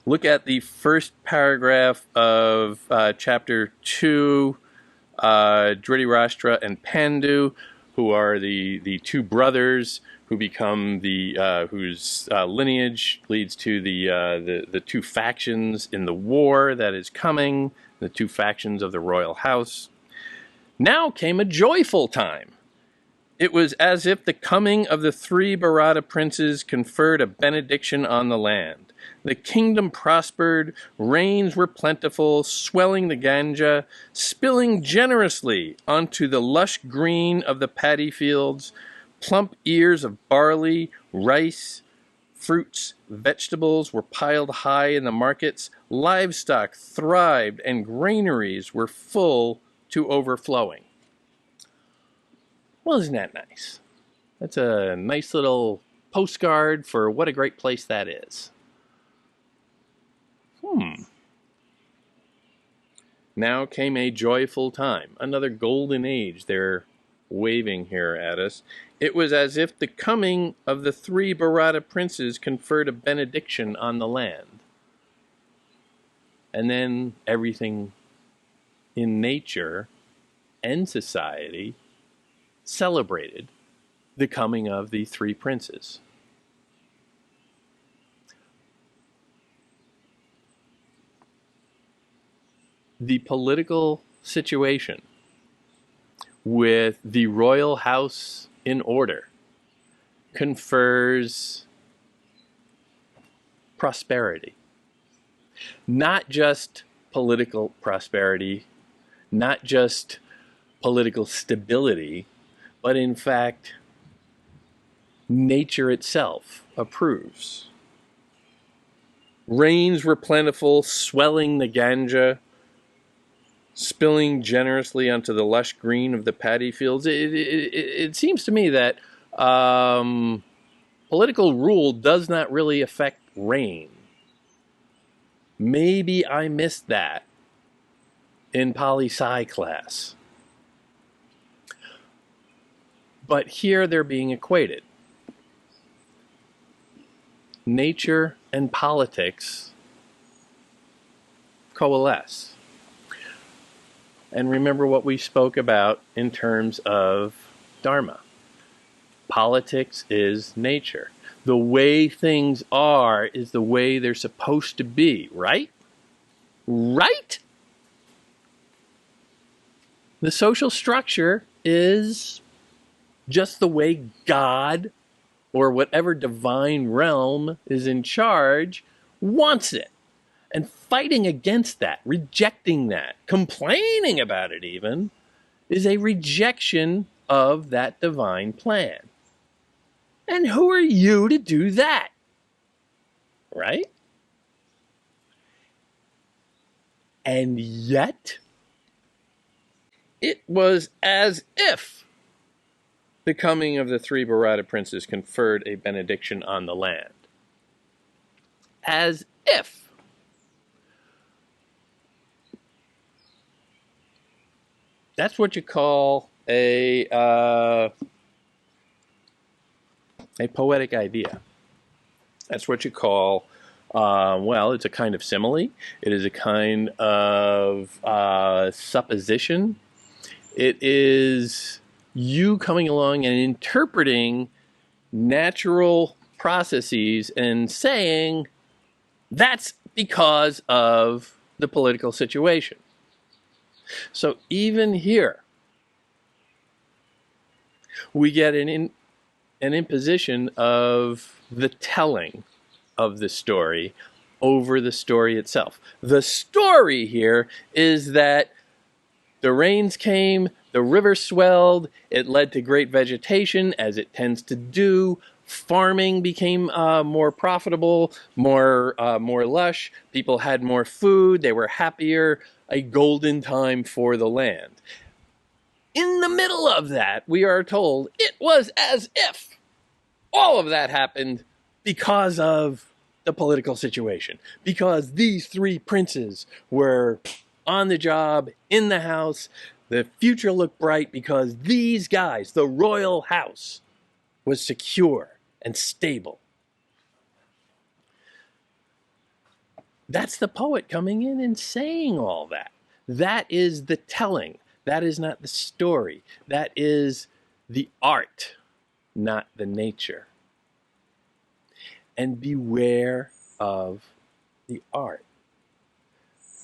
Look at the first paragraph of chapter 2, Dhritarashtra and Pandu, who are the two brothers who become whose lineage leads to the two factions in the war that is coming, the two factions of the royal house. Now came a joyful time. It was as if the coming of the three Bharata princes conferred a benediction on the land. The kingdom prospered, rains were plentiful, swelling the Ganga, spilling generously onto the lush green of the paddy fields. Plump ears of barley, rice, fruits, vegetables were piled high in the markets. Livestock thrived, and granaries were full to overflowing. Well, isn't that nice? That's a nice little postcard for what a great place that is. Now came a joyful time, another golden age they're waving here at us. It was as if the coming of the three Bharata princes conferred a benediction on the land. And then everything in nature and society celebrated the coming of the three princes. The political situation with the royal house in order confers prosperity. Not just political prosperity, not just political stability, but in fact, nature itself approves. Rains were plentiful, swelling the Ganga, spilling generously onto the lush green of the paddy fields. It seems to me that political rule does not really affect rain. Maybe I missed that in poli-sci class. But here they're being equated. Nature and politics coalesce. And remember what we spoke about in terms of Dharma. Politics is nature. The way things are is the way they're supposed to be, right? Right? The social structure is just the way God or whatever divine realm is in charge wants it. And fighting against that, rejecting that, complaining about it even, is a rejection of that divine plan. And who are you to do that? Right? And yet, it was as if the coming of the three Bharata princes conferred a benediction on the land. As if. That's what you call a poetic idea. That's what you call, well, it's a kind of simile. It is a kind of supposition. It is you coming along and interpreting natural processes and saying that's because of the political situation. So even here, we get an imposition of the telling of the story over the story itself. The story here is that the rains came, the river swelled, it led to great vegetation, as it tends to do. Farming became more profitable, more lush. People had more food. They were happier. A golden time for the land. In the middle of that, we are told it was as if all of that happened because of the political situation. Because these three princes were on the job, in the house. The future looked bright because these guys, the royal house, was secure and stable. That's the poet coming in and saying all that. That is the telling. That is not the story. That is the art, not the nature. And beware of the art.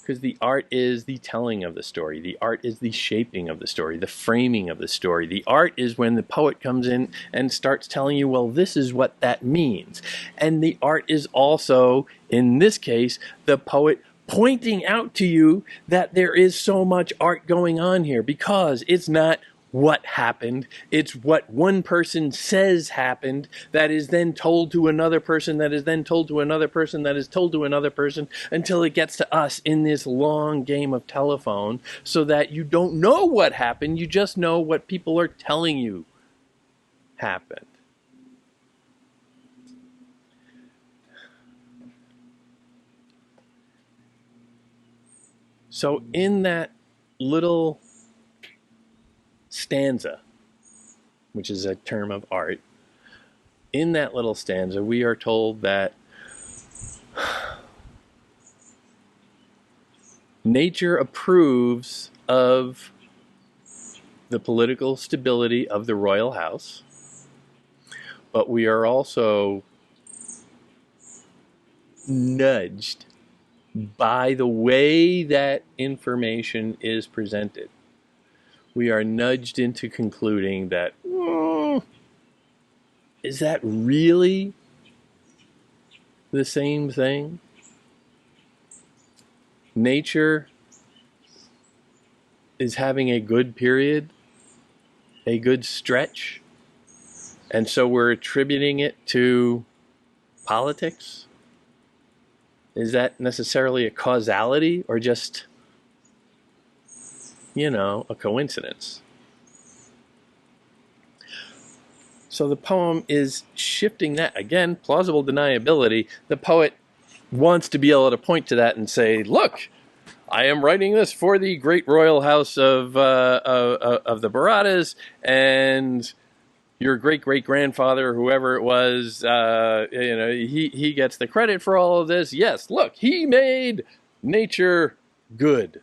Because the art is the telling of the story. The art is the shaping of the story, the framing of the story. The art is when the poet comes in and starts telling you, well, this is what that means. And the art is also, in this case, the poet pointing out to you that there is so much art going on here, because it's not what happened. It's what one person says happened that is then told to another person, that is then told to another person, that is told to another person, until it gets to us in this long game of telephone, so that you don't know what happened. You just know what people are telling you happened. So in that little stanza, which is a term of art, in that little stanza, we are told that nature approves of the political stability of the royal house, but we are also nudged by the way that information is presented. We are nudged into concluding that, is that really the same thing? Nature is having a good period, a good stretch, and so we're attributing it to politics? Is that necessarily a causality, or just, a coincidence? So the poem is shifting that. Again, plausible deniability. The poet wants to be able to point to that and say, look, I am writing this for the great royal house of the Bharatas, and your great-great-grandfather, whoever it was, he gets the credit for all of this. Yes, look, he made nature good.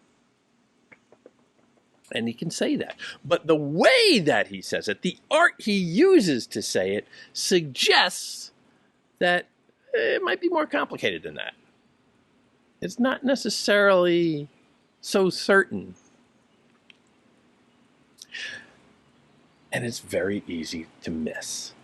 And he can say that. But the way that he says it, the art he uses to say it, suggests that it might be more complicated than that. It's not necessarily so certain. And it's very easy to miss.